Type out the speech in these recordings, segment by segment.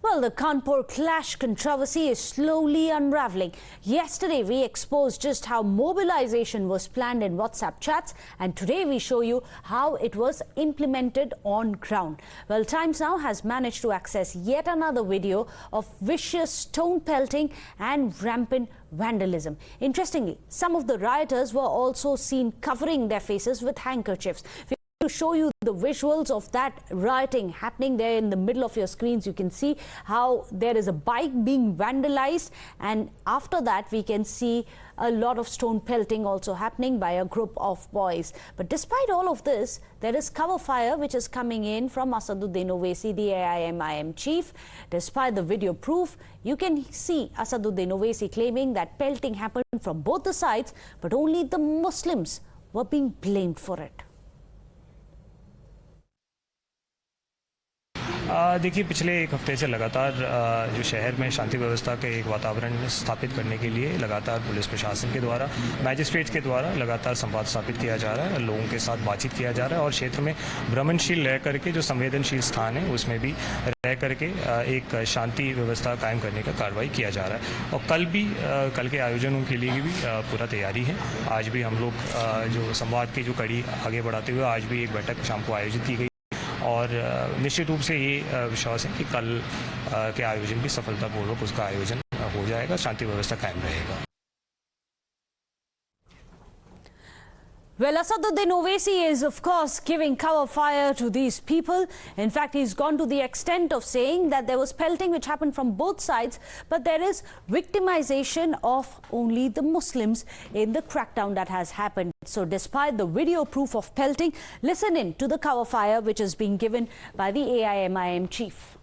Well, the Kanpur clash controversy is slowly unraveling. Yesterday, we exposed just how mobilization was planned in WhatsApp chats, and today we show you how it was implemented on ground. Well, Times Now has managed to access yet another video of vicious stone pelting and rampant vandalism. Interestingly, some of the rioters were also seen covering their faces with handkerchiefs. To show you the visuals of that rioting happening there in the middle of your screens, you can see how there is a bike being vandalized, and after that we can see a lot of stone pelting also happening by a group of boys. But despite all of this, there is cover fire which is coming in from Asaduddin Owaisi, the AIMIM chief. Despite the video proof, you can see Asaduddin Owaisi claiming that pelting happened from both the sides, but only the Muslims were being blamed for it. देखिए, पिछले एक हफ्ते से लगातार जो शहर में शांति व्यवस्था के एक वातावरण स्थापित करने के लिए लगातार पुलिस प्रशासन के द्वारा, मैजिस्ट्रेट्स के द्वारा लगातार संवाद स्थापित किया जा रहा है, लोगों के साथ बातचीत किया जा रहा है और क्षेत्र में भ्रमणशील रह करके जो संवेदनशील स्थान है उसमें भी रह करके एक शांति व्यवस्था कायम करने का कार्रवाई किया जा रहा है। और कल के आयोजनों के लिए भी पूरा तैयारी है। आज भी हम लोग जो संवाद की जो कड़ी आगे बढ़ाते हुए आज भी एक बैठक शाम को आयोजित की गई और निश्चित रूप से ये विश्वास है कि कल के आयोजन भी सफलतापूर्वक उसका आयोजन हो जाएगा, शांति व्यवस्था कायम रहेगा। Well, Asaduddin Owaisi is, of course, giving cover fire to these people. In fact, he's gone to the extent of saying that there was pelting which happened from both sides, but there is victimization of only the Muslims in the crackdown that has happened. So despite the video proof of pelting, listen in to the cover fire which is being given by the AIMIM chief.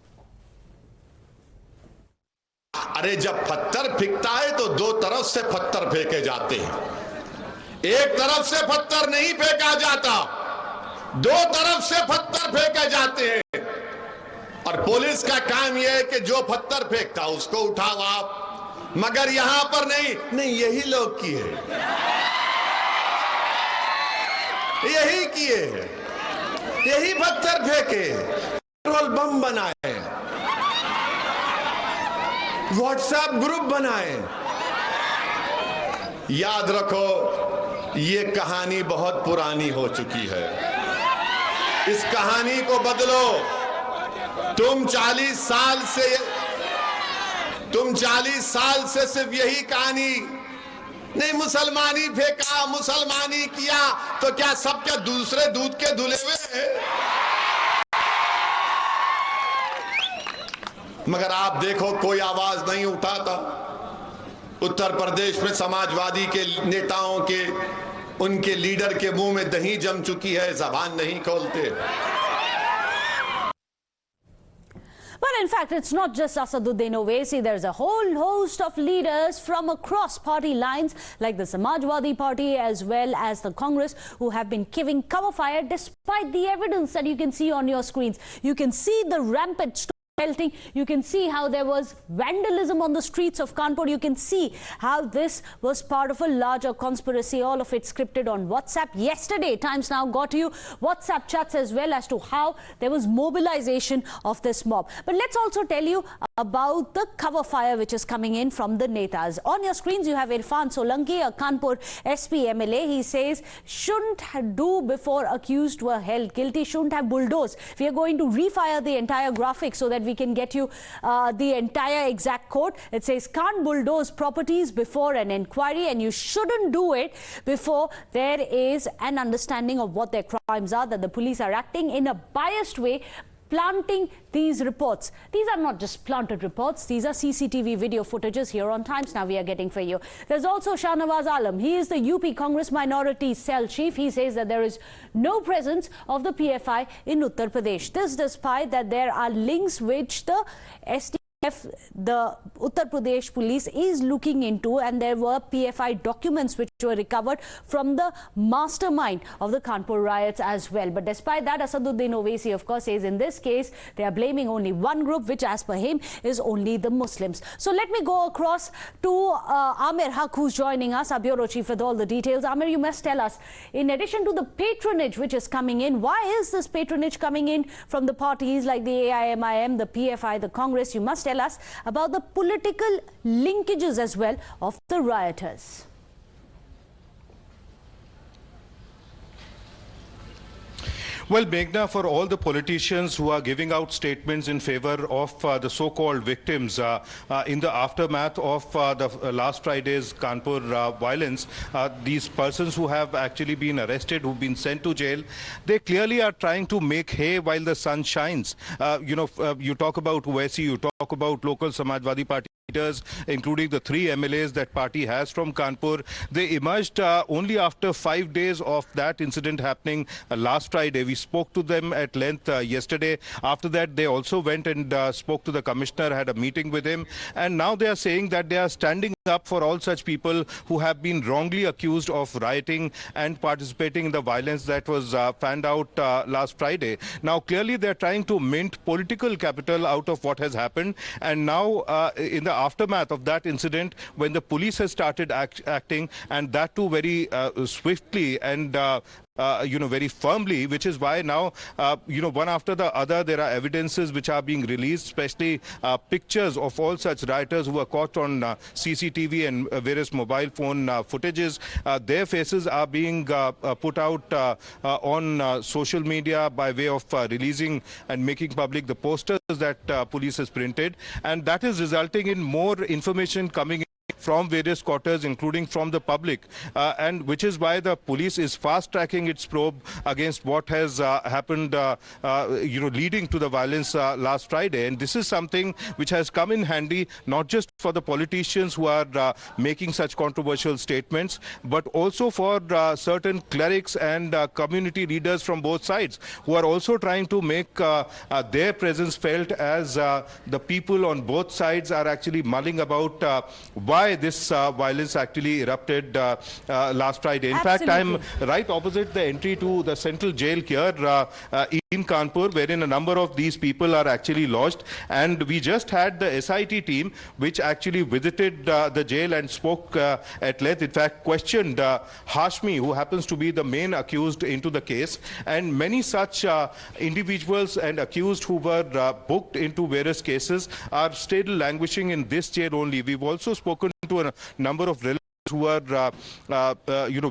अरे जब पत्थर फेंकता है तो दो तरफ से पत्थर फेंके जाते हैं, एक तरफ से पत्थर नहीं फेंका जाता, दो तरफ से पत्थर फेंके जाते हैं। और पुलिस का काम यह है कि जो पत्थर फेंकता उसको उठाओ आप, मगर यहां पर नहीं, यही लोग किए, यही किए, यही पत्थर फेंके, पेट्रोल बम बनाए, व्हाट्सएप ग्रुप बनाए। याद रखो, ये कहानी बहुत पुरानी हो चुकी है, इस कहानी को बदलो। तुम 40 साल से सिर्फ यही कहानी, नहीं मुसलमानी फेंका, मुसलमानी किया, तो क्या सब क्या दूसरे दूध के धुले हुए हैं? मगर आप देखो, कोई आवाज नहीं उठाता। उत्तर प्रदेश में समाजवादी के नेताओं के, उनके लीडर के मुंह में दही जम चुकी है, जबान नहीं खोलते। But in fact, it's not just Asaduddin Owaisi. There's a whole host of leaders from across party lines, like the Samajwadi Party as well as the Congress, who have been giving cover fire despite the evidence that you can see on your screens. You can see the rampant pelting. You can see how there was vandalism on the streets of Kanpur. You can see how this was part of a larger conspiracy, all of it scripted on WhatsApp. Yesterday, Times Now got you WhatsApp chats as well as to how there was mobilization of this mob. But let's also tell you about the cover fire which is coming in from the netas. On your screens, you have Irfan Solanki, a Kanpur SP MLA. He says, shouldn't do before accused were held guilty, shouldn't have bulldozed. We are going to refire the entire graphic so that we can get you the entire exact quote. It says, can't bulldoze properties before an inquiry, and you shouldn't do it before there is an understanding of what their crimes are, that the police are acting in a biased way, planting these reports. These are not just planted reports. These are CCTV video footages here on Times Now we are getting for you. There's also Shahnawaz Alam. He is the UP Congress Minority Cell Chief. He says that there is no presence of the PFI in Uttar Pradesh. This despite that there are links which the SD the Uttar Pradesh police is looking into, and there were PFI documents which were recovered from the mastermind of the Kanpur riots as well. But despite that, Asaduddin Owaisi, of course, says in this case they are blaming only one group, which as per him is only the Muslims. So let me go across to Amir Haq, who's joining us, our bureau chief, with all the details. Amir, you must tell us, in addition to the patronage which is coming in, why is this patronage coming in from the parties like the AIMIM, the PFI, the Congress? You must tell us about the political linkages as well of the rioters. Well, Meghna, for all the politicians who are giving out statements in favor of the so-called victims in the aftermath of the last Friday's Kanpur violence, these persons who have actually been arrested, who've been sent to jail, they clearly are trying to make hay while the sun shines. You talk about Owaisi, you talk about local Samajwadi Party leaders, including the 3 MLAs that party has from Kanpur. They emerged only after 5 days of that incident happening last Friday. We spoke to them at length yesterday. After that, they also went and spoke to the commissioner, had a meeting with him. And now they are saying that they are standing up for all such people who have been wrongly accused of rioting and participating in the violence that was fanned out last Friday. Now, clearly, they're trying to mint political capital out of what has happened. And now, in the aftermath of that incident, when the police has started acting, and that too very swiftly and very firmly, which is why now, one after the other, there are evidences which are being released, especially pictures of all such rioters who were caught on CCTV and various mobile phone footages. Their faces are being put out on social media by way of releasing and making public the posters that police has printed. And that is resulting in more information coming in from various quarters, including from the public, and which is why the police is fast-tracking its probe against what has happened, leading to the violence last Friday. And this is something which has come in handy, not just for the politicians who are making such controversial statements, but also for certain clerics and community leaders from both sides, who are also trying to make their presence felt, as the people on both sides are actually mulling about why this violence actually erupted last Friday. In fact, I'm right opposite the entry to the central jail here in Kanpur, wherein a number of these people are actually lodged. And we just had the SIT team, which actually visited the jail and spoke at length. In fact, questioned Hashmi, who happens to be the main accused into the case. And many such individuals and accused who were booked into various cases are still languishing in this jail only. We've also spoken to a number of relatives who are,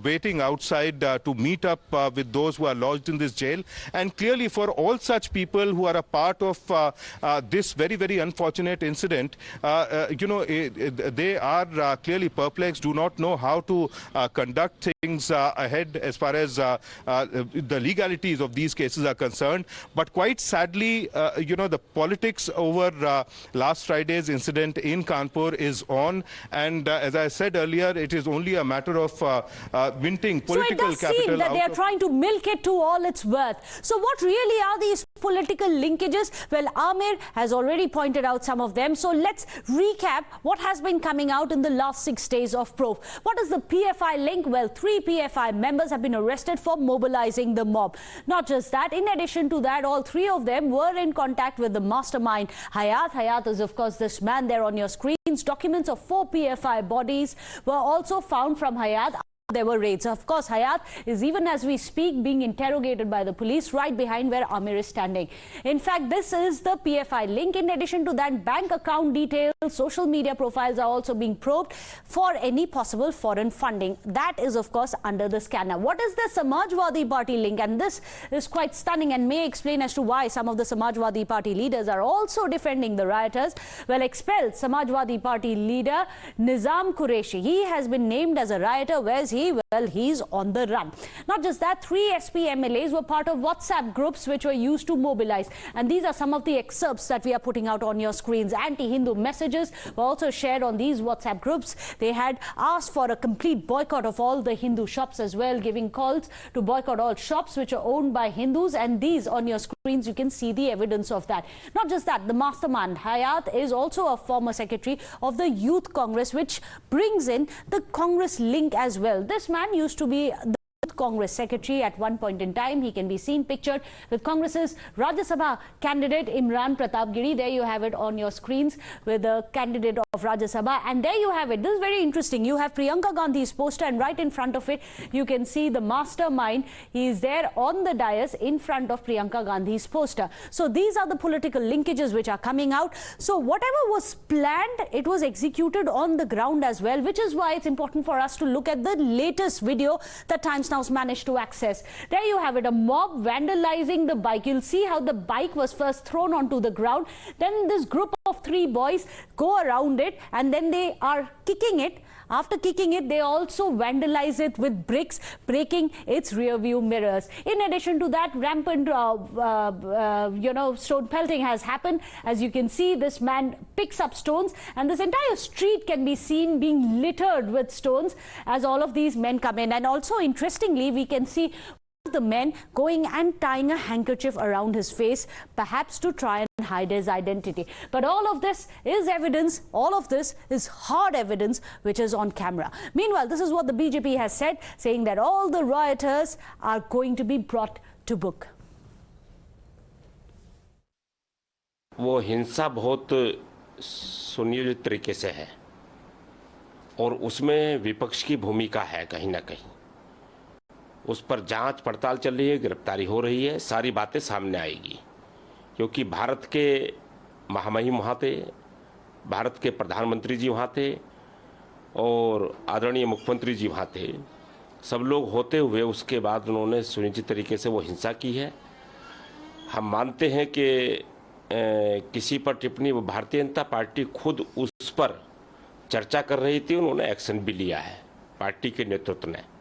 waiting outside to meet up with those who are lodged in this jail. And clearly, for all such people who are a part of this very, very unfortunate incident, they are clearly perplexed, do not know how to conduct things ahead as far as the legalities of these cases are concerned. But quite sadly, the politics over last Friday's incident in Kanpur is on. And as I said earlier, it is only a matter of minting political capital. So it does seem that they are trying to milk it to all it's worth. So what really are these political linkages? Well, Amir has already pointed out some of them. So let's recap what has been coming out in the last 6 days of probe. What is the PFI link? Well, 3 PFI members have been arrested for mobilizing the mob. Not just that, in addition to that, all 3 of them were in contact with the mastermind Hayat. Hayat is, of course, this man there on your screens. Documents of 4 PFI bodies were also found from Hayat. There were raids. Of course, Hayat is, even as we speak, being interrogated by the police right behind where Amir is standing. In fact, this is the PFI link. In addition to that, bank account details, social media profiles are also being probed for any possible foreign funding. That is, of course, under the scanner. What is the Samajwadi Party link? And this is quite stunning and may explain as to why some of the Samajwadi Party leaders are also defending the rioters. Well, expelled Samajwadi Party leader Nizam Qureshi, he has been named as a rioter. Where's he? Well, Well, he's on the run. Not just that, 3 SP MLAs were part of WhatsApp groups which were used to mobilize. And these are some of the excerpts that we are putting out on your screens. Anti-Hindu messages were also shared on these WhatsApp groups. They had asked for a complete boycott of all the Hindu shops as well, giving calls to boycott all shops which are owned by Hindus. And these on your screens, you can see the evidence of that. Not just that, the mastermind Hayat is also a former secretary of the Youth Congress, which brings in the Congress link as well. This man used to be the Congress secretary at one point in time. He can be seen pictured with Congress's Rajya Sabha candidate Imran Pratapgiri. There you have it on your screens with the candidate of Rajya Sabha. And there you have it. This is very interesting. You have Priyanka Gandhi's poster, and right in front of it, you can see the mastermind. He is there on the dais in front of Priyanka Gandhi's poster. So these are the political linkages which are coming out. So whatever was planned, it was executed on the ground as well, which is why it's important for us to look at the latest video that Times Now managed to access. There you have it, a mob vandalizing the bike. You'll see how the bike was first thrown onto the ground. Then this group of 3 boys go around it and then they are kicking it. After kicking it, they also vandalize it with bricks, breaking its rear view mirrors. In addition to that, rampant stone pelting has happened. As you can see, this man picks up stones and this entire street can be seen being littered with stones as all of these men come in. And also, interestingly, we can see the men going and tying a handkerchief around his face, perhaps to try and hide his identity. But all of this is evidence, all of this is hard evidence which is on camera. Meanwhile, this is what the BJP has said, saying that all the rioters are going to be brought to book. वो हिंसा बहुत सुनियोजित तरीके से है और उसमें विपक्ष की भूमिका है कहीं ना कहीं. उस पर जांच पड़ताल चल रही है, गिरफ्तारी हो रही है, सारी बातें सामने आएगी. क्योंकि भारत के महामहिम वहाँ थे, भारत के प्रधानमंत्री जी वहाँ थे और आदरणीय मुख्यमंत्री जी वहाँ थे. सब लोग होते हुए उसके बाद उन्होंने सुनिश्चित तरीके से वो हिंसा की है. हम मानते हैं कि किसी पर टिप्पणी, वो भारतीय जनता पार्टी खुद उस पर चर्चा कर रही थी, उन्होंने एक्शन भी लिया है पार्टी के नेतृत्व ने.